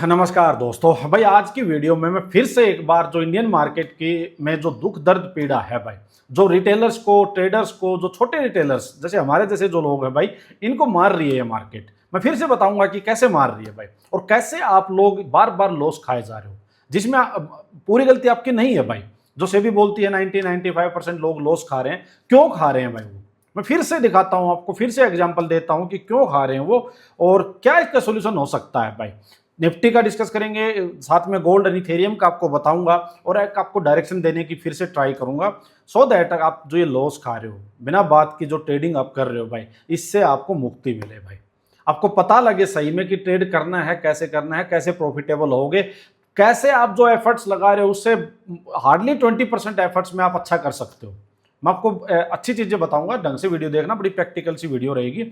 नमस्कार दोस्तों। भाई आज की वीडियो में मैं फिर से एक बार जो इंडियन मार्केट की में जो दुख दर्द पीड़ा है भाई, जो रिटेलर्स को, ट्रेडर्स को, जो छोटे रिटेलर्स जैसे हमारे जैसे जो लोग हैं भाई, इनको मार रही है ये मार्केट। मैं फिर से बताऊंगा कि कैसे मार रही है भाई, और कैसे आप लोग बार बार लॉस खाए जा रहे हो, जिसमें पूरी गलती आपकी नहीं है भाई। जो सेबी बोलती है 90-95% लोग लॉस खा रहे हैं, क्यों खा रहे हैं भाई वो मैं फिर से दिखाता हूं आपको, फिर से एग्जांपल देता हूं कि क्यों खा रहे हैं वो और क्या इसका सोल्यूशन हो सकता है भाई। निफ्टी का डिस्कस करेंगे, साथ में गोल्ड और इथेरियम का आपको बताऊंगा, और एक आपको डायरेक्शन देने की फिर से ट्राई करूंगा, सो दैट आप जो ये लॉस खा रहे हो बिना बात की, जो ट्रेडिंग आप कर रहे हो भाई, इससे आपको मुक्ति मिले भाई। आपको पता लगे सही में कि ट्रेड करना है, कैसे प्रॉफिटेबल होगे, कैसे आप जो एफर्ट्स लगा रहे हो उससे हार्डली 20% एफर्ट्स में आप अच्छा कर सकते हो। मैं आपको अच्छी चीजें बताऊंगा, ढंग से वीडियो देखना, बड़ी प्रैक्टिकल सी वीडियो रहेगी।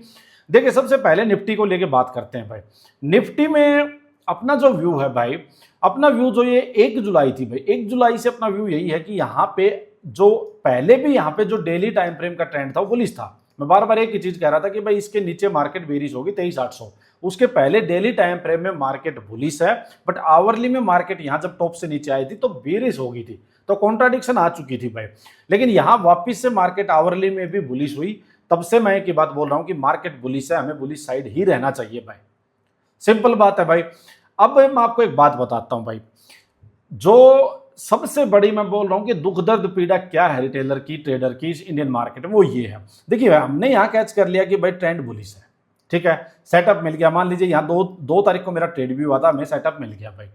देखिए सबसे पहले निफ्टी को लेके बात करते हैं भाई। निफ्टी में अपना जो व्यू है भाई, अपना व्यू जो ये 1 जुलाई थी भाई, 1 जुलाई से अपना व्यू यही है कि यहाँ पे जो पहले भी यहाँ पे जो डेली टाइम फ्रेम का ट्रेंड था वो बुलिश था। मैं बार बार एक ही चीज कह रहा था कि भाई इसके नीचे मार्केट बेरिश होगी 23,800, उसके पहले डेली टाइम फ्रेम में मार्केट बुलिश है, बट आवरली में मार्केट यहाँ जब टॉप से नीचे आई थी तो बेरिश हो गई थी, तो कॉन्ट्राडिक्शन आ चुकी थी भाई। लेकिन यहाँ वापिस से मार्केट आवरली में भी बुलिश हुई, तब से मैं एक ही बात बोल रहा हूँ कि मार्केट बुलिश है, हमें बुलिश साइड ही रहना चाहिए भाई। सिंपल बात है भाई। अब मैं आपको एक बात बताता हूं भाई, जो सबसे बड़ी मैं बोल रहा हूं कि दुख दर्द पीड़ा क्या है रिटेलर की, ट्रेडर की इस इंडियन मार्केट में, वो ये है। देखिए भाई, हमने यहां कैच कर लिया कि भाई ट्रेंड बुलिश है, ठीक है, सेटअप मिल गया। मान लीजिए यहां दो तारीख को मेरा ट्रेड भी हुआ था, हमें सेटअप मिल गया भाई।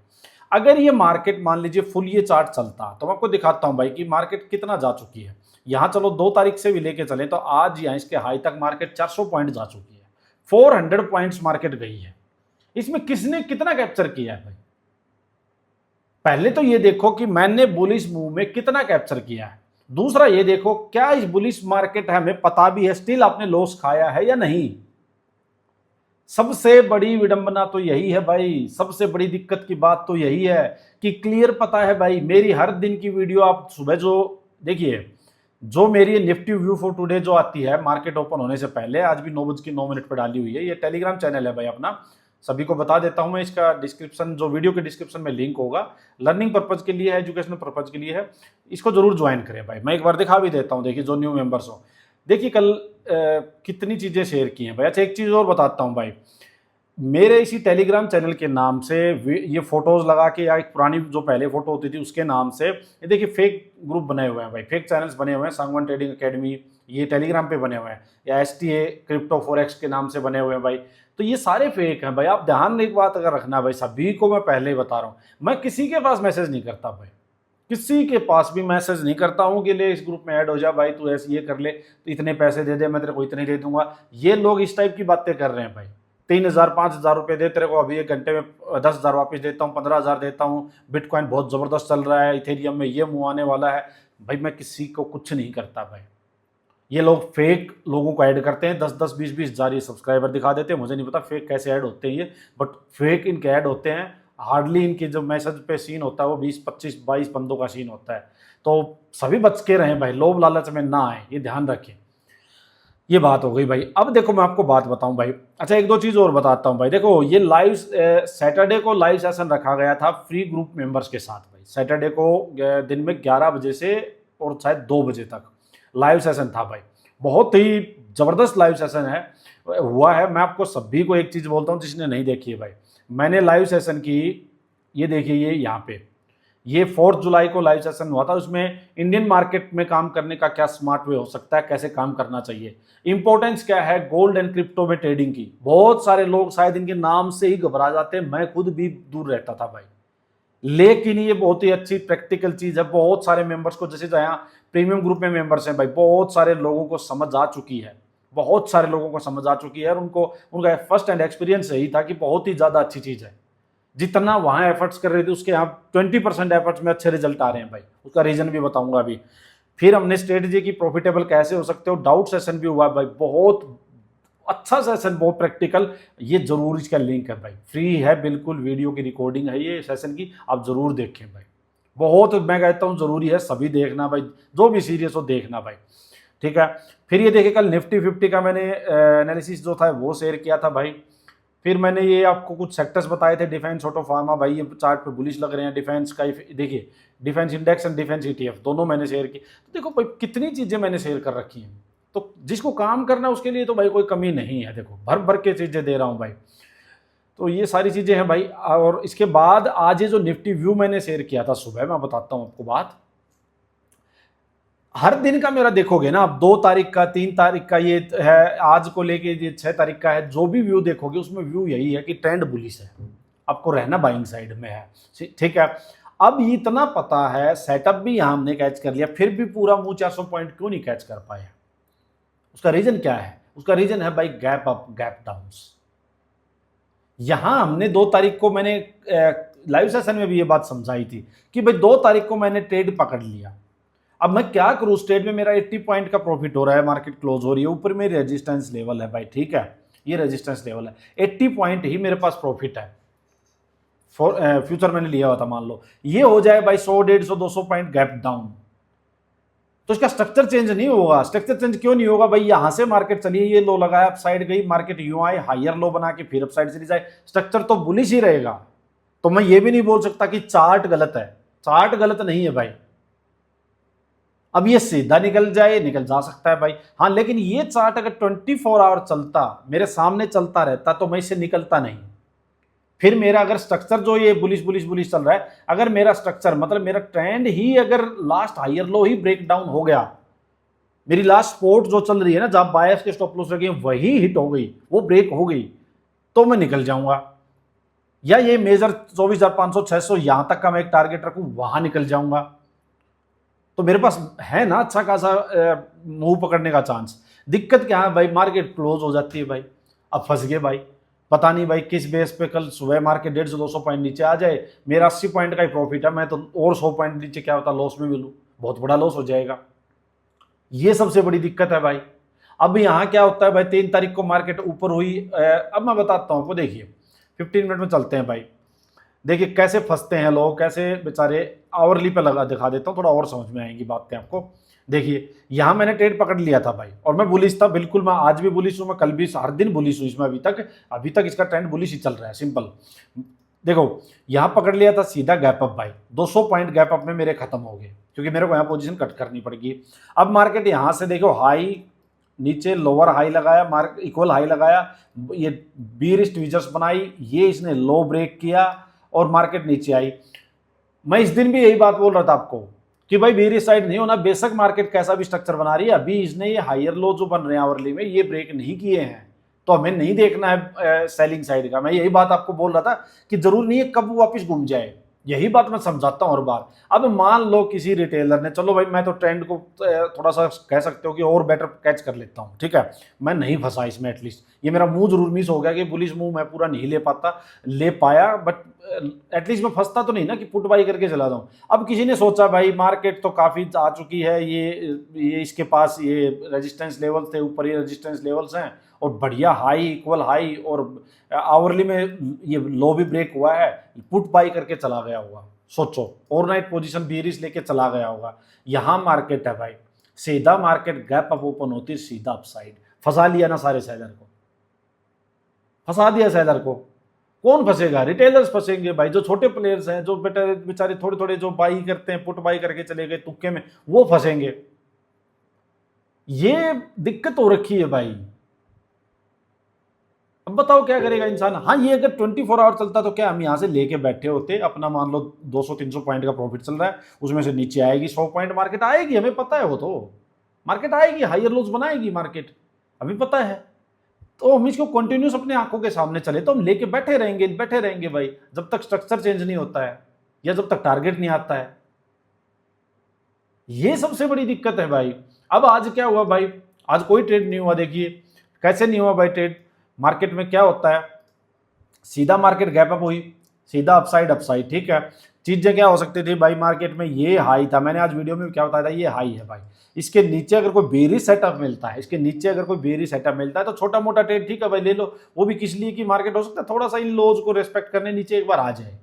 अगर ये मार्केट मान लीजिए फुल ये चार्ट चलता तो मैं आपको दिखाता हूं भाई कि मार्केट कितना जा चुकी है। यहां चलो 2 तारीख से भी लेके चले तो आज यहां इसके हाई तक मार्केट 400 पॉइंट जा चुकी है, 400 पॉइंट्स मार्केट गई है। इसमें किसने कितना कैप्चर किया है भाई? पहले तो ये देखो कि मैंने बुलिश मूव में कितना कैप्चर किया है। दूसरा ये देखो क्या इस बुलिश मार्केट है हमें पता भी है, स्टिल आपने लॉस खाया है या नहीं। सबसे बड़ी विडंबना तो यही है भाई, सबसे बड़ी दिक्कत की बात तो यही है कि क्लियर पता है भाई। मेरी हर दिन की वीडियो आप सुबह जो देखिए, जो मेरी निफ्टी व्यू फॉर टुडे जो आती है मार्केट ओपन होने से पहले, आज भी 9:09 पर डाली हुई है, ये टेलीग्राम चैनल है भाई अपना, सभी को बता देता हूं मैं। इसका डिस्क्रिप्शन, जो वीडियो के डिस्क्रिप्शन में लिंक होगा, लर्निंग पर्पज के लिए है, एजुकेशनल पर्पज के लिए है, इसको जरूर ज्वाइन करें भाई। मैं एक बार दिखा भी देता हूं, देखिए जो न्यू मेंबर्स हो, देखिए कल कितनी चीजें शेयर की हैं भाई। अच्छा एक चीज और बताता हूं भाई, मेरे इसी टेलीग्राम चैनल के नाम से ये फोटोज लगा के, या एक पुरानी जो पहले फोटो होती थी उसके नाम से, ये देखिए फेक ग्रुप बने हुए हैं भाई, फेक चैनल्स बने हुए हैं। सांगवान ट्रेडिंग एकेडमी ये टेलीग्राम पे बने हुए हैं, या STA क्रिप्टो फॉरेक्स के नाम से बने हुए हैं भाई। तो ये सारे फेक हैं भाई। आप ध्यान एक बात अगर रखना भाई, सभी को मैं पहले ही बता रहा हूँ, मैं किसी के पास मैसेज नहीं करता भाई, किसी के पास भी मैसेज नहीं करता हूँ कि ले इस ग्रुप में ऐड हो जा भाई, तू ऐसे ये कर ले, तो इतने पैसे दे दे, मैं तेरे को इतने दे दूंगा। ये लोग इस टाइप की बातें कर रहे हैं भाई। 3,000 5,000 रुपए दे तेरे को, अभी 1 घंटे में 10,000 वापस देता हूँ, 15,000 देता हूँ, बिटकॉइन बहुत जबरदस्त चल रहा है, इथेरियम में ये मुंह आने वाला है। भाई मैं किसी को कुछ नहीं करता भाई। ये लोग फेक लोगों को ऐड करते हैं, 10-10 20-20 हजार ये सब्सक्राइबर दिखा देते हैं। मुझे नहीं पता फेक कैसे ऐड होते हैं ये, बट फेक इनके ऐड होते हैं। हार्डली इनके जो मैसेज पे सीन होता है वो 20-25-22 बंदों का सीन होता है। तो सभी बच के रहें भाई, लोभ लालच में ना आए, ये ध्यान रखें। ये बात हो गई भाई। अब देखो मैं आपको बात बताऊं भाई, अच्छा एक दो चीज और बताता हूं भाई। देखो ये लाइव सैटरडे को लाइव सेशन रखा गया था फ्री ग्रुप मेंबर्स के साथ भाई। सैटरडे को दिन में 11 बजे से और शायद 2 बजे तक लाइव सेशन था भाई। बहुत ही जबरदस्त लाइव सेशन है, हुआ है। मैं आपको सभी को एक चीज बोलता हूं, जिसने नहीं देखी है भाई, मैंने लाइव सेशन की, ये देखिए, ये यहाँ पे ये 4 जुलाई को लाइव सेशन हुआ था। उसमें इंडियन मार्केट में काम करने का क्या स्मार्ट वे हो सकता है, कैसे काम करना चाहिए, इंपॉर्टेंस क्या है गोल्ड एंड क्रिप्टो में ट्रेडिंग की। बहुत सारे लोग शायद इनके नाम से ही घबरा जाते हैं, मैं खुद भी दूर रहता था भाई। लेकिन ये बहुत ही अच्छी प्रैक्टिकल चीज है। बहुत सारे मेंबर्स को, जैसे जहाँ प्रीमियम ग्रुप में मेंबर्स हैं भाई, बहुत सारे लोगों को समझ आ चुकी है, बहुत सारे लोगों को समझ आ चुकी है, और उनको उनका फर्स्ट हैंड एक्सपीरियंस यही था कि बहुत ही ज्यादा अच्छी चीज है। जितना वहां एफर्ट्स कर रहे थे उसके यहाँ 20% एफर्ट्स में अच्छे रिजल्ट आ रहे हैं भाई। उसका रीजन भी बताऊंगा अभी। फिर हमने स्ट्रेटेजी की प्रॉफिटेबल कैसे हो सकते हो, डाउट सेशन भी हुआ भाई, बहुत अच्छा सेशन, बहुत प्रैक्टिकल। ये जरूर इसका लिंक है भाई, फ्री है बिल्कुल, वीडियो की रिकॉर्डिंग है ये सेशन की, आप जरूर देखें भाई। बहुत मैं कहता हूँ जरूरी है, सभी देखना भाई, जो भी सीरियस हो देखना भाई, ठीक है। फिर ये देखिए कल निफ्टी 50 का मैंने एनालिसिस जो था वो शेयर किया था भाई। फिर मैंने ये आपको कुछ सेक्टर्स बताए थे, डिफेंस, ऑटो, फार्मा, भाई ये चार्ट पे बुलिश लग रहे हैं। डिफेंस का देखिए, defence index and defence ETF दोनों मैंने शेयर की। तो देखो भाई कितनी चीज़ें मैंने शेयर कर रखी हैं, तो जिसको काम करना है उसके लिए तो भाई कोई कमी नहीं है। देखो भर भर के चीज़ें दे रहा हूँ भाई। तो ये सारी चीज़ें हैं भाई। और इसके बाद आज ये जो निफ्टी व्यू मैंने शेयर किया था सुबह, मैं बताता हूँ आपको बात। हर दिन का मेरा देखोगे ना आप, 2 तारीख का, 3 तारीख का ये है, आज को लेके ये 6 तारीख का है, जो भी व्यू देखोगे उसमें व्यू यही है कि ट्रेंड बुलिश है, आपको रहना बाइंग साइड में है। ठीक है, अब इतना पता है, सेटअप भी यहां हमने कैच कर लिया, फिर भी पूरा मुंह 400 पॉइंट क्यों नहीं कैच कर पाया? उसका रीजन क्या है? उसका रीजन है भाई गैप अप गैप डाउन। यहां हमने 2 तारीख को, मैंने लाइव सेशन में भी ये बात समझाई थी कि भाई 2 तारीख को मैंने ट्रेड पकड़ लिया। अब मैं क्या करूं, स्टेट में मेरा 80 पॉइंट का प्रॉफिट हो रहा है, मार्केट क्लोज हो रही है, ऊपर मेरी रेजिस्टेंस लेवल है भाई, ठीक है, ये रेजिस्टेंस लेवल है, 80 पॉइंट ही मेरे पास प्रॉफिट है। फ्यूचर मैंने लिया हुआ था, मान लो ये हो जाए भाई 100, 150, 200 पॉइंट गैप डाउन, तो इसका स्ट्रक्चर चेंज नहीं होगा। स्ट्रक्चर चेंज क्यों नहीं होगा भाई? यहां से मार्केट चली, ये लो लगाया, अपसाइड गई, मार्केट यूं आए, हायर लो बना के फिर अपसाइड चली जाए, स्ट्रक्चर तो बुलिश ही रहेगा। तो मैं ये भी नहीं बोल सकता कि चार्ट गलत है, चार्ट गलत नहीं है भाई। अब ये सीधा निकल जाए, निकल जा सकता है भाई, हाँ, लेकिन ये चार्ट अगर 24 आवर चलता, मेरे सामने चलता रहता, तो मैं इससे निकलता नहीं। फिर मेरा अगर स्ट्रक्चर जो ये बुलिश बुलिश बुलिश चल रहा है, अगर मेरा स्ट्रक्चर मतलब मेरा ट्रेंड ही अगर लास्ट हायर लो ही ब्रेक डाउन हो गया, मेरी लास्ट सपोर्ट जो चल रही है ना, जहां बायर्स के स्टॉप लॉस लगे वही हिट हो गई, वो ब्रेक हो गई, तो मैं निकल जाऊंगा। या ये मेजर 24,500 600 यहां तक का मैं एक टारगेट रखूं, वहां निकल जाऊंगा, तो मेरे पास है ना अच्छा खासा मूव पकड़ने का चांस। दिक्कत क्या है भाई? मार्केट क्लोज हो जाती है भाई, अब फंस गए भाई। पता नहीं भाई किस बेस पे कल सुबह मार्केट 150-200 पॉइंट नीचे आ जाए, मेरा 80 पॉइंट का ही प्रॉफिट है, मैं तो और 100 पॉइंट नीचे क्या होता लॉस में मिलूं, बहुत बड़ा लॉस हो जाएगा। ये सबसे बड़ी दिक्कत है भाई। अब यहाँ क्या होता है भाई, 3 तारीख को मार्केट ऊपर हुई, अब मैं बताता हूँ आपको, देखिए 15 मिनट में चलते हैं भाई। देखिए कैसे फंसते हैं लोग, कैसे बेचारे, आवरली पे लगा दिखा देता हूँ, थोड़ा और समझ में आएंगी बातें आपको। देखिए यहाँ मैंने ट्रेड पकड़ लिया था भाई, और मैं बुलिश था बिल्कुल, मैं आज भी बुलिश हूँ, मैं कल भी, हर दिन बुलिश हूँ इसमें, अभी तक इसका ट्रेंड बुलिश ही चल रहा है, सिंपल। देखो यहाँ पकड़ लिया था, सीधा गैप अप भाई, 200 पॉइंट गैप अप में मेरे खत्म हो गए, क्योंकि मेरे को यहाँ पोजीशन कट करनी पड़ेगी। अब मार्केट यहाँ से देखो हाई, नीचे लोअर हाई लगाया, मार्केट इक्वल हाई लगाया, ये बीरिश ट्वीजर्स बनाई, ये इसने लो ब्रेक किया और मार्केट नीचे आई। मैं इस दिन भी यही बात बोल रहा था आपको कि भाई बेरिश साइड नहीं होना, बेशक मार्केट कैसा भी स्ट्रक्चर बना रही है, अभी इसने ये हायर लो जो बन रहे हैं आवरली में, ये ब्रेक नहीं किए हैं, तो हमें नहीं देखना है सेलिंग साइड का। मैं यही बात आपको बोल रहा था कि जरूर नहीं है कब वापस घूम जाए, यही बात मैं समझाता हूँ हर बार। अब मान लो किसी रिटेलर ने, चलो भाई मैं तो ट्रेंड को थोड़ा सा कह सकते हो कि और बेटर कैच कर लेता हूँ, ठीक है, मैं नहीं फंसा इसमें, एटलीस्ट ये मेरा मुंह जरूर मिस हो गया कि बुलिश मुंह मैं पूरा नहीं ले पाया, बट एटलीस्ट मैं फंसता तो नहीं ना कि पुट बाई करके चला जाऊँ। अब किसी ने सोचा भाई मार्केट तो काफ़ी आ चुकी है, ये इसके पास ये रेजिस्टेंस लेवल थे, ऊपर ये रेजिस्टेंस लेवल्स हैं, और बढ़िया हाई, इक्वल हाई, और आवरली में ये लो भी ब्रेक हुआ है, पुट बाई करके चला गया होगा। सोचो ओवरनाइट पोजीशन बीरिश लेके चला गया होगा। यहाँ मार्केट है भाई, सीधा मार्केट गैप अप ओपन होती है, सीधा अपसाइड, फंसा लिया ना सारे सेलर को, फंसा दिया सेलर को। कौन फंसेगा? रिटेलर्स फंसेंगे भाई, जो छोटे प्लेयर्स हैं, जो बेचारे थोड़े थोड़े जो बाई करते हैं, पुट बाई करके चले गए तुक्के में, वो फंसेंगे। ये दिक्कत हो रखी है भाई। अब बताओ क्या करेगा इंसान? हाँ, ये अगर 24 आवर चलता तो क्या हम यहाँ से लेके बैठे होते, अपना मान लो 200-300 पॉइंट का प्रॉफिट चल रहा है, उसमें से नीचे आएगी 100 पॉइंट मार्केट आएगी, हमें पता है, वो तो मार्केट आएगी, हायर लोज बनाएगी मार्केट, अभी पता है। तो हम इसको कंटिन्यूस अपने आंखों के सामने चले तो हम लेके बैठे रहेंगे भाई, जब तक स्ट्रक्चर चेंज नहीं होता है या जब तक टारगेट नहीं आता है। ये सबसे बड़ी दिक्कत है भाई। अब आज क्या हुआ भाई? आज कोई ट्रेड नहीं हुआ। देखिए कैसे नहीं हुआ भाई ट्रेड। मार्केट में क्या होता है, सीधा मार्केट गैप अप हुई, सीधा अपसाइड, ठीक है। चीजें क्या हो सकती थी भाई, मार्केट में ये हाई था, मैंने आज वीडियो में क्या बताया था, ये हाई है भाई, इसके नीचे अगर कोई बेरी सेटअप मिलता है, इसके नीचे अगर कोई बेरी सेटअप मिलता है तो छोटा मोटा ट्रेड ठीक है भाई, ले लो, वो भी किस लिए कि मार्केट हो सकता है थोड़ा सा इन लोज को रेस्पेक्ट करने नीचे एक बार आ जाए।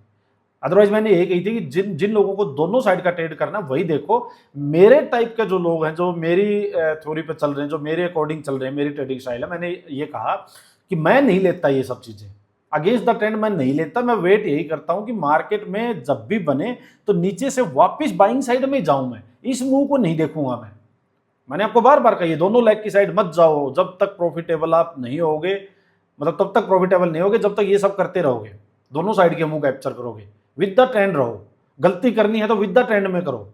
अदरवाइज मैंने ये कही थी कि जिन लोगों को दोनों साइड का ट्रेड करना, वही देखो। मेरे टाइप के जो लोग हैं, जो मेरी थ्योरी पे चल रहे हैं, जो मेरे अकॉर्डिंग चल रहे हैं, मेरी ट्रेडिंग स्टाइल है, मैंने ये कहा कि मैं नहीं लेता ये सब चीजें, अगेंस्ट द ट्रेंड मैं नहीं लेता, मैं वेट यही करता हूं कि मार्केट में जब भी बने तो नीचे से वापस बाइंग साइड में जाऊं, मैं इस मूव को नहीं देखूंगा। मैंने आपको बार बार कही दोनों लेग की साइड मत जाओ, जब तक प्रॉफिटेबल आप नहीं होगे, मतलब तब तक प्रॉफिटेबल नहीं होगे जब तक ये सब करते रहोगे, दोनों साइड के मूव कैप्चर करोगे, विद द ट्रेंड रहो। गलती करनी है तो विद द ट्रेंड में करो।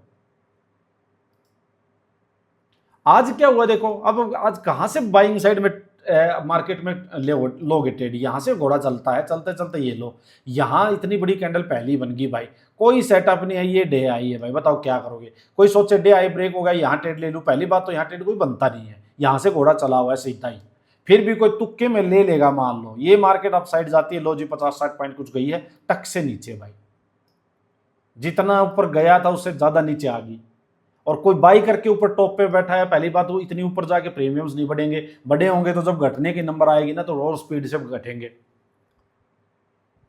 आज क्या हुआ देखो, अब आज कहां से बाइंग साइड में मार्केट में लोगे ट्रेड, यहां से घोड़ा चलता है, चलते चलते ये लो, यहां इतनी बड़ी कैंडल पहली बन गई भाई, कोई सेटअप नहीं है, ये डे आई है भाई, बताओ क्या करोगे। कोई सोचे डे आई ब्रेक हो गया यहां ट्रेड ले लूं, पहली बात तो यहां ट्रेड कोई बनता नहीं है, यहां से घोड़ा चला हुआ है सीधा ही, फिर भी कोई तुक्के में ले लेगा। मान लो ये मार्केट अप साइड जाती है, लो जी 50-60 पॉइंट कुछ गई है, टक से नीचे भाई, जितना ऊपर गया था उससे ज्यादा नीचे आ गई, और कोई बाई करके ऊपर टॉप पे बैठा है। पहली बात वो इतनी ऊपर जाके प्रीमियम्स नहीं बढ़ेंगे, बड़े होंगे तो जब घटने की नंबर आएगी ना तो और स्पीड से घटेंगे।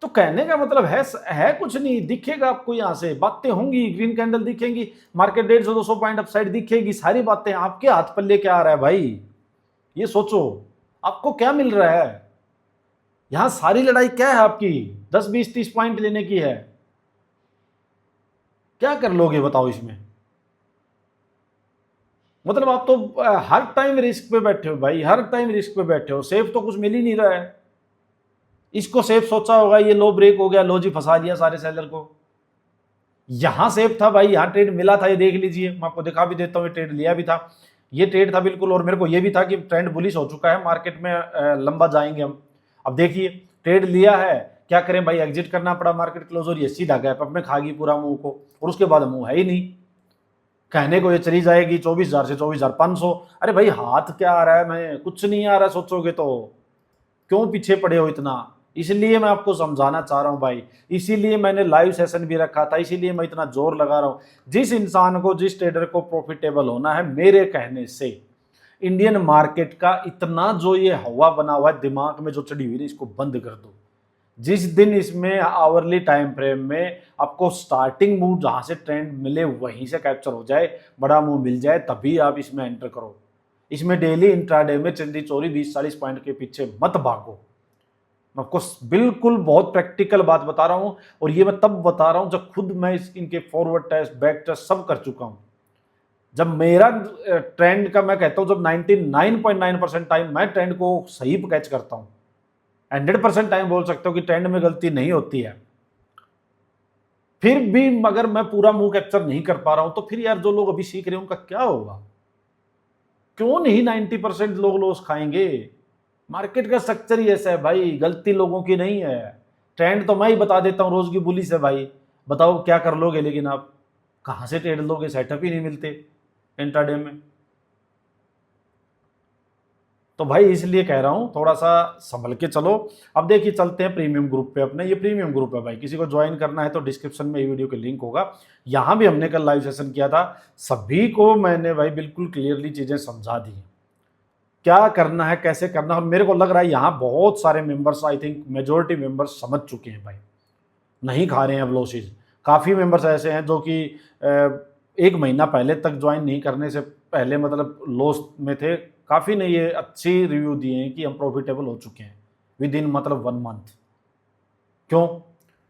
तो कहने का मतलब है कुछ नहीं, दिखेगा आपको, यहां से बातें होंगी, ग्रीन कैंडल दिखेंगी, मार्केट 150-200 पॉइंट अपसाइड दिखेगी, सारी बातें, आपके हाथ पल्ले क्या आ रहा है भाई, ये सोचो आपको क्या मिल रहा है। यहां सारी लड़ाई क्या है आपकी, 10-20-30 पॉइंट लेने की है, क्या कर लोगे बताओ इसमें। मतलब आप तो हर टाइम रिस्क पे बैठे हो भाई, हर टाइम रिस्क पे बैठे हो, सेफ तो कुछ मिल ही नहीं रहा है। इसको सेफ सोचा होगा, ये लो ब्रेक हो गया, लो जी फंसा दिया सारे सेलर को। यहां सेफ था भाई, यहां ट्रेड मिला था, ये देख लीजिए, मैं आपको दिखा भी देता हूं, ये ट्रेड लिया भी था, ये ट्रेड था बिल्कुल, और मेरे को ये भी था कि ट्रेंड बुलिश हो चुका है, मार्केट में लंबा जाएंगे हम। अब देखिए ट्रेड लिया है, क्या करें भाई, एग्जिट करना पड़ा, मार्केट क्लोज हो रही है, सीधा गैप अप में खा गई पूरा मुंह को, और उसके बाद मुंह है ही नहीं। कहने को ये चली जाएगी 24,000 से 24,500, अरे भाई हाथ क्या आ रहा है, मैं कुछ नहीं आ रहा, सोचोगे तो क्यों पीछे पड़े हो इतना। इसलिए मैं आपको समझाना चाह रहा हूं भाई, इसीलिए मैंने लाइव सेशन भी रखा था, इसीलिए मैं इतना जोर लगा रहा हूं। जिस इंसान को, जिस ट्रेडर को प्रॉफिटेबल होना है, मेरे कहने से इंडियन मार्केट का इतना जो ये हवा बना हुआ है दिमाग में जो चढ़ी हुई है, इसको बंद कर दो। जिस दिन इसमें आवरली टाइम फ्रेम में आपको स्टार्टिंग मूव जहां से ट्रेंड मिले वहीं से कैप्चर हो जाए, बड़ा मूव मिल जाए, तभी आप इसमें एंटर करो। इसमें डेली इंट्राडे में चंदी चोरी 20-40 पॉइंट के पीछे मत भागो। मैं आपको बिल्कुल बहुत प्रैक्टिकल बात बता रहा हूं, और ये मैं तब बता रहा हूं जब खुद मैं इनके फॉरवर्ड टेस्ट, बैक टेस्ट सब कर चुका हूं। जब मेरा ट्रेंड का, मैं कहता हूं जब 99.9% टाइम मैं ट्रेंड को सही कैच करता हूं, 100% टाइम बोल सकते हो कि ट्रेंड में गलती नहीं होती है, फिर भी अगर मैं पूरा मूव कैप्चर नहीं कर पा रहा हूं तो फिर यार जो लोग अभी सीख रहे हैं उनका क्या होगा। क्यों नहीं 90% लोग लॉस खाएंगे। मार्केट का स्ट्रक्चर ही ऐसा है भाई, गलती लोगों की नहीं है। ट्रेंड तो मैं ही बता देता हूं रोज की बुली से भाई, बताओ क्या कर लोगे, लेकिन आप कहां से ट्रेड लोगे, सेटअप ही नहीं मिलते इंट्राडे में। तो भाई इसलिए कह रहा हूं थोड़ा सा संभल के चलो। अब देखिए चलते हैं प्रीमियम ग्रुप पे अपने, ये प्रीमियम ग्रुप है भाई, किसी को ज्वाइन करना है तो डिस्क्रिप्शन में ये वीडियो के लिंक होगा। यहां भी हमने कल लाइव सेशन किया था, सभी को मैंने भाई बिल्कुल क्लियरली चीजें समझा दी, क्या करना है कैसे करना है, और मेरे को लग रहा है यहाँ बहुत सारे members, I think majority members समझ चुके हैं भाई, नहीं खा रहे हैं अब लॉसेज। काफ़ी मेंबर्स ऐसे हैं जो कि 1 महीना पहले तक ज्वाइन नहीं करने से पहले मतलब लॉस में थे, काफ़ी ने ये अच्छी रिव्यू दिए हैं कि हम प्रॉफिटेबल हो चुके हैं विद इन मतलब 1 मंथ। क्यों,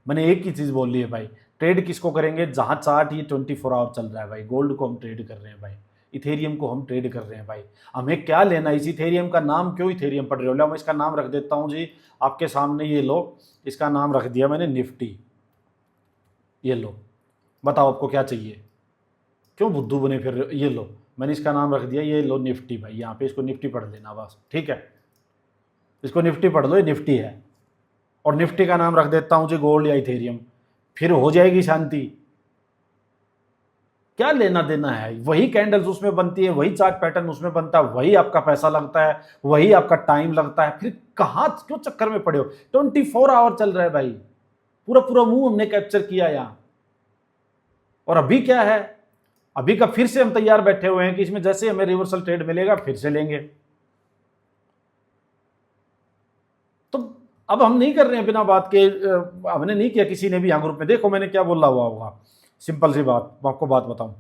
मैंने एक ही चीज़ बोल ली है भाई, ट्रेड किसको करेंगे जहाँ चार्ट ये 24 आवर चल रहा है भाई, गोल्ड को हम ट्रेड कर रहे हैं भाई, इथेरियम को हम ट्रेड कर रहे हैं भाई। हमें क्या लेना है इस इथेरियम का नाम, क्यों इथेरियम पढ़ रहे हो, मैं इसका नाम रख देता हूँ जी आपके सामने, ये लो, इसका नाम रख दिया मैंने निफ्टी, ये लो, बताओ आपको क्या चाहिए, क्यों बुद्धू बने फिर, ये लो मैंने इसका नाम रख दिया, ये लो निफ्टी भाई, यहाँ पे इसको निफ्टी पढ़ लेना बस, ठीक है, इसको निफ्टी पढ़ लो, ये निफ्टी है, और निफ्टी का नाम रख देता हूँ जी गोल्ड या इथेरियम, फिर हो जाएगी शांति। क्या लेना देना है, वही कैंडल्स उसमें बनती है, वही चार्ट पैटर्न उसमें बनता है, वही आपका पैसा लगता है, वही आपका टाइम लगता है, फिर कहाँ क्यों चक्कर में पड़े हो। 24 आवर चल रहा है भाई, पूरा पूरा मुंह हमने कैप्चर किया यहाँ। और अभी क्या है, अभी का फिर से हम तैयार बैठे हुए हैं कि इसमें जैसे हमें रिवर्सल ट्रेड मिलेगा फिर से लेंगे। तो अब हम नहीं कर रहे हैं बिना बात के, हमने नहीं किया किसी ने भी यहाँ ग्रुप में, देखो मैंने क्या बोला हुआ होगा, सिंपल सी बात, मैं आपको बात बताऊं,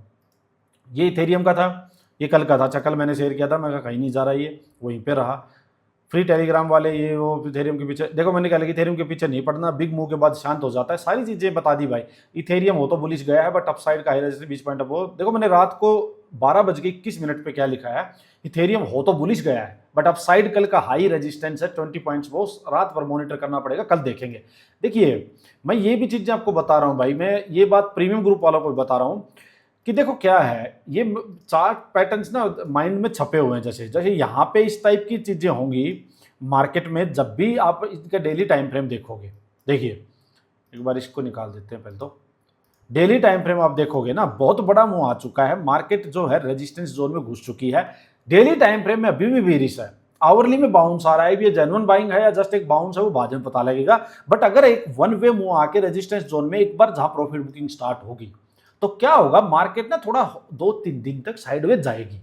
ये इथेरियम का था, ये कल का था, अच्छा कल मैंने शेयर किया था, मैं कहा कहीं नहीं जा रहा, ये वहीं पे रहा, फ्री टेलीग्राम वाले ये वो इथेरियम के पीछे देखो, मैंने कहा कि इथेरियम के पीछे नहीं पड़ना, बिग मूव के बाद शांत हो जाता है, सारी चीजें बता दी भाई। इथेरियम हो तो बुलिश गया है बट अपसाइड का हाई रेजिस्टेंस 20 पॉइंट वो देखो, मैंने रात को 12:21 पे क्या लिखा है, इथेरियम हो तो बुलिश गया है बट अपसाइड कल का हाई रेजिस्टेंस है 20 पॉइंट्स, वो रात भर मॉनिटर करना पड़ेगा, कल देखेंगे। देखिए मैं ये भी चीजें आपको बता रहा हूँ भाई, मैं ये बात प्रीमियम ग्रुप वालों को बता रहा हूँ कि देखो क्या है, ये चार्ट पैटर्न्स ना माइंड में छपे हुए हैं, जैसे जैसे यहाँ पे इस टाइप की चीजें होंगी मार्केट में, जब भी आप इसका डेली टाइम फ्रेम देखोगे, देखिए एक बार इसको निकाल देते हैं पहले तो, डेली टाइम फ्रेम आप देखोगे ना, बहुत बड़ा मुंह आ चुका है, मार्केट जो है रेजिस्टेंस जोन में घुस चुकी है, डेली टाइम फ्रेम में अभी भी बेरिश है, आवरली में बाउंस आ रहा है, ये जेन्युइन बाइंग है या जस्ट एक बाउंस है वो बाद में पता लगेगा, बट अगर एक वन वे मुंह आके रेजिस्टेंस जोन में एक बार जहां प्रॉफिट बुकिंग स्टार्ट होगी तो क्या होगा, मार्केट ना थोड़ा 2-3 दिन तक साइडवेज जाएगी,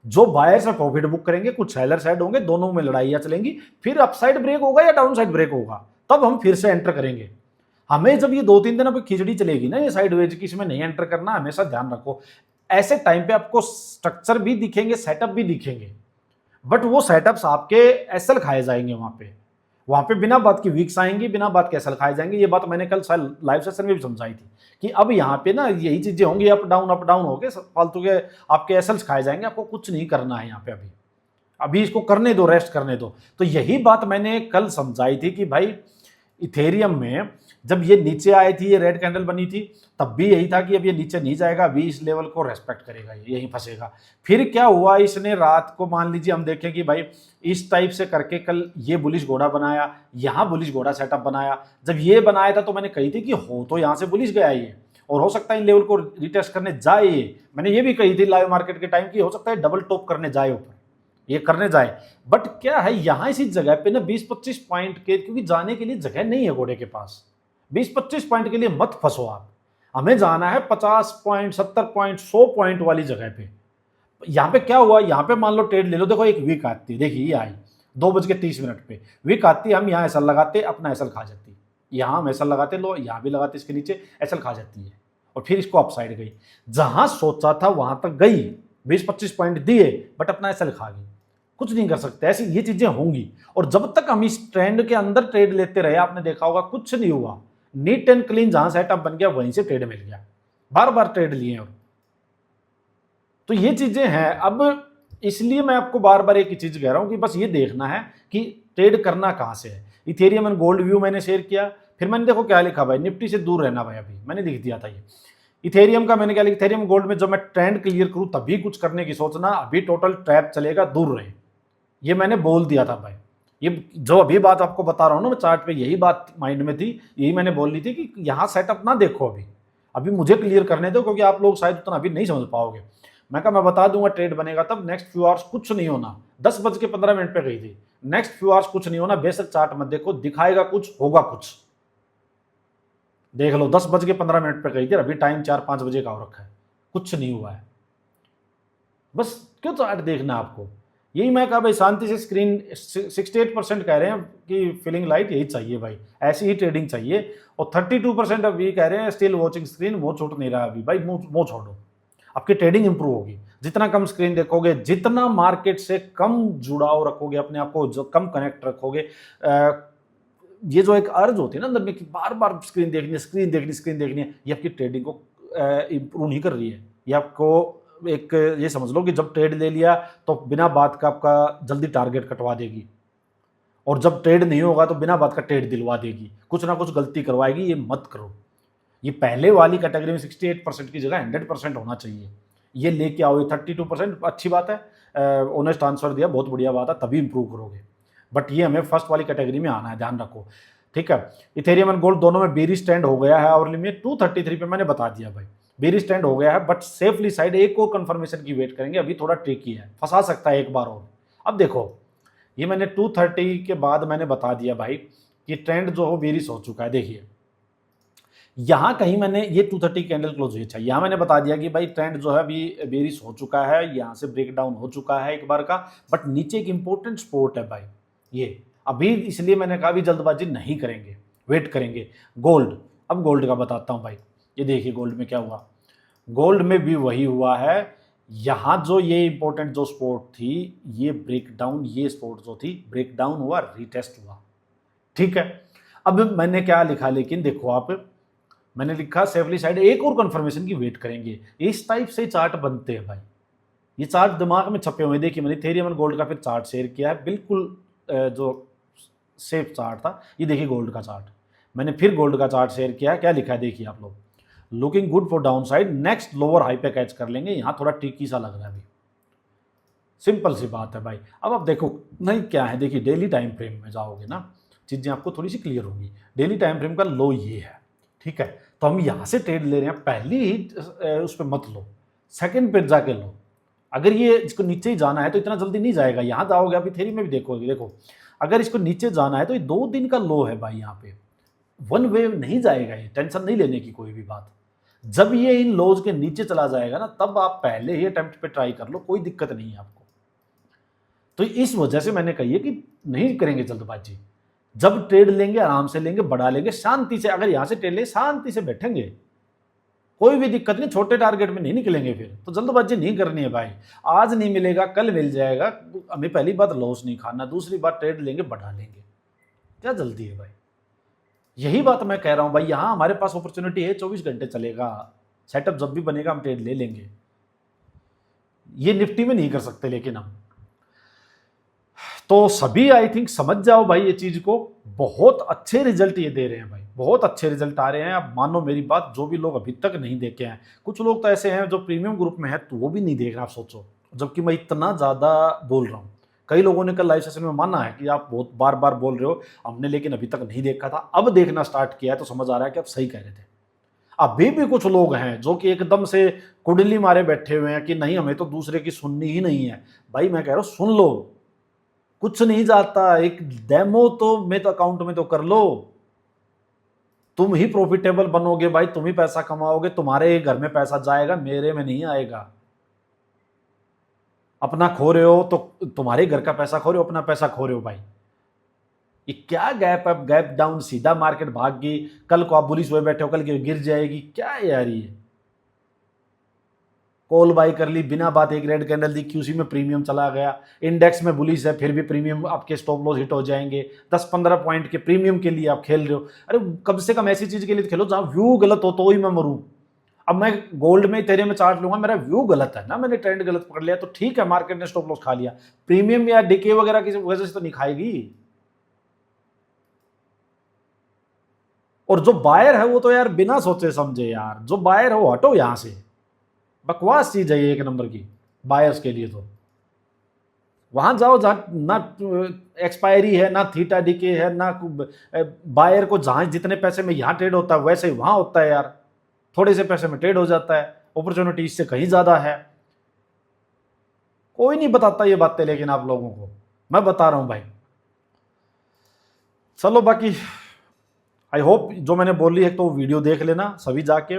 जो बायर्स है प्रॉफिट बुक करेंगे, कुछ सेलर साइड होंगे, दोनों में लड़ाइयां चलेंगी, फिर अपसाइड ब्रेक होगा या डाउन साइड ब्रेक होगा, तब हम फिर से एंटर करेंगे। हमें जब ये 2-3 दिन अब खिचड़ी चलेगी ना ये साइडवेज की, इसमें नहीं एंटर करना, हमेशा ध्यान रखो। ऐसे टाइम पे आपको स्ट्रक्चर भी दिखेंगे, सेटअप भी दिखेंगे, बट वो सेटअप्स आपके एसएल खाए जाएंगे, वहां पे बिना बात की वीक्स आएंगी, बिना बात के एसएल खाए जाएंगे। ये बात मैंने कल लाइव सेशन में भी समझाई थी कि अब यहाँ पे ना यही चीजें होंगी, अप डाउन हो गए, फालतू के आपके एसएल्स खाए जाएंगे, आपको कुछ नहीं करना है यहाँ पे, अभी इसको करने दो, रेस्ट करने दो। तो यही बात मैंने कल समझाई थी कि भाई इथेरियम में जब ये नीचे आई थी, ये रेड कैंडल बनी थी, तब भी यही था कि अब ये नीचे नहीं जाएगा, अभी इस लेवल को रेस्पेक्ट करेगा, ये यहीं फंसेगा। फिर क्या हुआ, इसने रात को मान लीजिए हम देखें कि भाई इस टाइप से करके कल ये बुलिश घोड़ा बनाया, यहाँ बुलिश घोड़ा सेटअप बनाया, जब ये बनाया था तो मैंने कही थी कि हो तो यहाँ से बुलिश गया ये, और हो सकता है इन लेवल को रिटेस्ट करने जाए ये, मैंने ये भी कही थी लाइव मार्केट के टाइम की हो सकता है डबल टॉप करने जाए, ऊपर ये करने जाए, बट क्या है यहाँ इसी जगह पे ना 20-25 पॉइंट के, क्योंकि जाने के लिए जगह नहीं है घोड़े के पास, 20-25 पॉइंट के लिए मत फंसो आप, हमें जाना है 50 पॉइंट, 70 पॉइंट, 100 पॉइंट वाली जगह पे। यहाँ पे क्या हुआ, यहाँ पे मान लो ट्रेड ले लो, देखो एक वीक आती है, देखिए ये आई 2:30 पे वीक आती है, हम यहाँ एसएल लगाते, अपना एसएल खा जाती है, यहाँ हम एसएल लगाते, लो यहाँ भी लगाते, इसके नीचे एसएल खा जाती है, और फिर इसको अपसाइड गई, जहां सोचा था वहां तक गई, 20-25 पॉइंट दिए बट अपना एसएल खा गई, कुछ नहीं कर सकते, ऐसी ये चीजें होंगी। और जब तक हम इस ट्रेंड के अंदर ट्रेड लेते रहे, आपने देखा होगा कुछ नहीं हुआ, नीट एंड क्लीन जहां सेटअप बन गया वहीं से ट्रेड मिल गया, बार बार ट्रेड लिए। और तो ये चीजें हैं, अब इसलिए मैं आपको बार बार एक ही चीज कह रहा हूं कि बस ये देखना है कि ट्रेड करना कहां से है। इथेरियम एंड गोल्ड व्यू मैंने शेयर किया, फिर मैंने देखो क्या लिखा भाई, निफ्टी से दूर रहना भाई, अभी मैंने लिख दिया था ये इथेरियम का, मैंने क्या लिखा, इथेरियम गोल्ड में जब मैं ट्रेंड क्लियर करूं तभी कुछ करने की सोचना, अभी टोटल ट्रैप चलेगा, दूर रहे, ये मैंने बोल दिया था भाई। ये जो अभी बात आपको बता रहा हूं ना मैं चार्ट पे, यही बात माइंड में थी, यही मैंने बोल ली थी कि यहाँ सेटअप ना देखो, अभी मुझे क्लियर करने दो, क्योंकि आप लोग शायद उतना अभी नहीं समझ पाओगे। मैं कहा मैं बता दूंगा ट्रेड बनेगा तब, नेक्स्ट फ्यू आवर्स कुछ नहीं होना, 10:15 पे गई थी, नेक्स्ट फ्यू आवर्स कुछ नहीं होना, बेशक चार्ट मत देखो, दिखाएगा कुछ, होगा कुछ, देख लो 10:15 पे गई थी, अभी टाइम 4-5 बजे का हो रखा है, कुछ नहीं हुआ है, बस क्यों चार्ट देखना आपको। यही मैं कहा भाई शांति से स्क्रीन 68% कह रहे हैं कि फीलिंग लाइट यही चाहिए भाई, ऐसी ही ट्रेडिंग चाहिए, और 32% अभी कह रहे हैं स्टिल वॉचिंग स्क्रीन, मुंह छूट नहीं रहा अभी भाई, मुंह छोड़ो, आपकी ट्रेडिंग इंप्रूव होगी, जितना कम स्क्रीन देखोगे, जितना मार्केट से कम जुड़ाव रखोगे अपने आप को, जो कम कनेक्ट रखोगे, ये जो एक अर्ज होती है ना अंदर में कि बार बार स्क्रीन देखनी है, ये आपकी ट्रेडिंग को इंप्रूव नहीं कर रही है, ये आपको एक ये समझ लो कि जब ट्रेड ले लिया तो बिना बात का आपका जल्दी टारगेट कटवा देगी, और जब ट्रेड नहीं होगा तो बिना बात का ट्रेड दिलवा देगी, कुछ ना कुछ गलती करवाएगी, ये मत करो। ये पहले वाली कैटेगरी में 68% की जगह 100% होना चाहिए, ये लेके आओ, ये 32% अच्छी बात है, ऑनेस्ट आंसर दिया, बहुत बढ़िया बात है, तभी इंप्रूव करोगे, बट ये हमें फर्स्ट वाली कैटेगरी में आना है, ध्यान रखो, ठीक है। इथेरियम एंड गोल्ड दोनों में बेरी स्टैंड हो गया है, आवरली में 233 पे मैंने बता दिया भाई, बेरी स्टैंड हो गया है, बट सेफली साइड एक और कंफर्मेशन की वेट करेंगे, अभी थोड़ा ट्रिकी है, फंसा सकता है एक बार और। अब देखो ये मैंने 230 के बाद मैंने बता दिया भाई कि ट्रेंड जो हो बेरिश हो चुका है, देखिए यहां कहीं मैंने ये 230 कैंडल क्लोज हुई, अच्छा यहां मैंने बता दिया कि भाई ट्रेंड जो है अभी बेरिश हो चुका है, यहां से ब्रेक डाउन हो चुका है एक बार का, बट नीचे एक इंपॉर्टेंट सपोर्ट है भाई ये, अभी इसलिए मैंने कहा अभी जल्दबाजी नहीं करेंगे, वेट करेंगे। गोल्ड, अब गोल्ड का बताता हूं भाई, ये देखिए गोल्ड में क्या हुआ, गोल्ड में भी वही हुआ है, यहाँ जो ये इंपॉर्टेंट जो स्पोर्ट थी, ये ब्रेकडाउन, ये स्पोर्ट जो थी ब्रेकडाउन हुआ, रीटेस्ट हुआ, ठीक है। अब मैंने क्या लिखा, लेकिन देखो आप, मैंने लिखा सेफली साइड एक और कंफर्मेशन की वेट करेंगे। इस टाइप से चार्ट बनते हैं भाई, ये चार्ट दिमाग में छपे हुए। देखिए मैंने थेरियम एंड गोल्ड का फिर चार्ट शेयर किया है, बिल्कुल जो सेफ चार्ट था। ये देखिए गोल्ड का चार्ट, मैंने फिर गोल्ड का चार्ट शेयर किया है। क्या लिखा है देखिए आप लोग, looking good for down side, next lower high पे कैच कर लेंगे। यहाँ थोड़ा ट्रिकी सा लग रहा है अभी, सिंपल सी बात है भाई। अब आप देखो नहीं क्या है, देखिए डेली टाइम फ्रेम में जाओगे ना, चीज़ें आपको थोड़ी सी क्लियर होगी। डेली टाइम फ्रेम का लो ये है, ठीक है। तो हम यहाँ से ट्रेड ले रहे हैं, पहली ही उस पर मत लो, सेकंड पे जाके लो। अगर ये इसको नीचे ही जाना है तो इतना जल्दी नहीं जाएगा। यहाँ जाओगे, अभी थेरी में भी देखोगे, देखो अगर इसको नीचे जाना है तो ये 2 दिन का लो है भाई, यहाँ पे वन वे नहीं जाएगा। ये टेंशन नहीं लेने की कोई भी बात। जब ये इन लोज के नीचे चला जाएगा ना, तब आप पहले ही अटेम्प्ट पे ट्राई कर लो, कोई दिक्कत नहीं है आपको। तो इस वजह से मैंने कही है कि नहीं करेंगे जल्दबाजी। जब ट्रेड लेंगे आराम से लेंगे, बढ़ा लेंगे शांति से। अगर यहां से ट्रेड ले शांति से बैठेंगे, कोई भी दिक्कत नहीं, छोटे टारगेट में नहीं निकलेंगे। फिर तो जल्दबाजी नहीं करनी है भाई। आज नहीं मिलेगा कल मिल जाएगा, हमें पहली बात लॉस नहीं खाना, दूसरी बात ट्रेड लेंगे बढ़ा लेंगे, क्या जल्दी है भाई। यही बात मैं कह रहा हूं भाई, यहां हमारे पास अपॉर्चुनिटी है, 24 घंटे चलेगा। सेटअप जब भी बनेगा हम ट्रेड ले लेंगे। ये निफ्टी में नहीं कर सकते लेकिन हम तो सभी आई थिंक समझ जाओ भाई ये चीज को। बहुत अच्छे रिजल्ट ये दे रहे हैं भाई, बहुत अच्छे रिजल्ट आ रहे हैं। आप मानो मेरी बात, जो भी लोग अभी तक नहीं देखे हैं, कुछ लोग तो ऐसे हैं जो प्रीमियम ग्रुप में है तो वो भी नहीं देख रहे। आप सोचो, जबकि मैं इतना ज्यादा बोल रहा हूँ। कई लोगों ने कल लाइव सेशन में माना है कि आप बहुत बार बार बोल रहे हो हमने, लेकिन अभी तक नहीं देखा था, अब देखना स्टार्ट किया है तो समझ आ रहा है कि आप सही कह रहे थे। अभी भी कुछ लोग हैं जो कि एकदम से कुंडली मारे बैठे हुए हैं कि नहीं हमें तो दूसरे की सुननी ही नहीं है। भाई मैं कह रहा हूं सुन लो, कुछ नहीं जाता, एक डेमो तो में तो अकाउंट में तो कर लो। तुम ही प्रॉफिटेबल बनोगे भाई, तुम ही पैसा कमाओगे, तुम्हारे घर में पैसा जाएगा, मेरे में नहीं आएगा। अपना खो रहे हो तो तुम्हारे घर का पैसा खो रहे हो, अपना पैसा खो रहे हो भाई। ये क्या गैप अप गैप डाउन, सीधा मार्केट भाग गई, कल को आप बुलिश हुए बैठे हो, कल की गिर जाएगी, क्या है यार ये। कॉल बाई कर ली बिना बात, एक रेड कैंडल दी, क्यूसी में प्रीमियम चला गया। इंडेक्स में बुलिश है फिर भी प्रीमियम, आपके स्टॉप लॉस हिट हो जाएंगे। 10-15 पॉइंट के प्रीमियम के लिए आप खेल रहे हो। अरे कम से कम ऐसी चीज के लिए खेलो जहां व्यू गलत हो तो ही मैं मरूं। अब मैं गोल्ड में तेरे में चार्ट लूंगा, मेरा व्यू गलत है ना, मैंने ट्रेंड गलत पकड़ लिया तो ठीक है, मार्केट ने स्टॉप लॉस खा लिया। प्रीमियम या डिके वगैरह की वजह से तो नहीं खाएगी। और जो बायर है वो तो यार बिना सोचे समझे, यार जो बायर है वो हटो यहां से। बकवास चीज है ये एक नंबर की बायर्स के लिए। तो वहां जाओ जहां ना एक्सपायरी है, ना थीटा डीके है, ना बायर को जहां जितने पैसे में यहां ट्रेड होता है वैसे ही वहां होता है यार, थोड़े से पैसे में ट्रेड हो जाता है। अपॉर्चुनिटी इससे कहीं ज्यादा है। कोई नहीं बताता ये बातें, लेकिन आप लोगों को मैं बता रहा हूं भाई। चलो बाकी आई होप जो मैंने बोली है तो वीडियो देख लेना सभी जाके।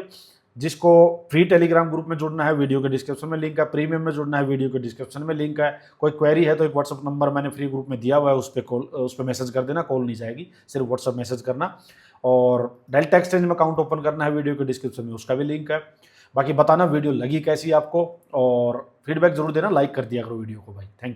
जिसको फ्री टेलीग्राम ग्रुप में जुड़ना है, वीडियो के डिस्क्रिप्शन में लिंक है। प्रीमियम में जुड़ना है, वीडियो के डिस्क्रिप्शन में लिंक है। कोई क्वेरी है तो एक व्हाट्सअप नंबर मैंने फ्री ग्रुप में दिया हुआ है, उस पर मैसेज कर देना। कॉल नहीं जाएगी, सिर्फ व्हाट्सअप मैसेज करना। और डेल्टा एक्सचेंज में अकाउंट ओपन करना है, वीडियो के डिस्क्रिप्शन में उसका भी लिंक है। बाकी बताना वीडियो लगी कैसी आपको, और फीडबैक जरूर देना, लाइक कर दिया करो वीडियो को भाई। Thank you.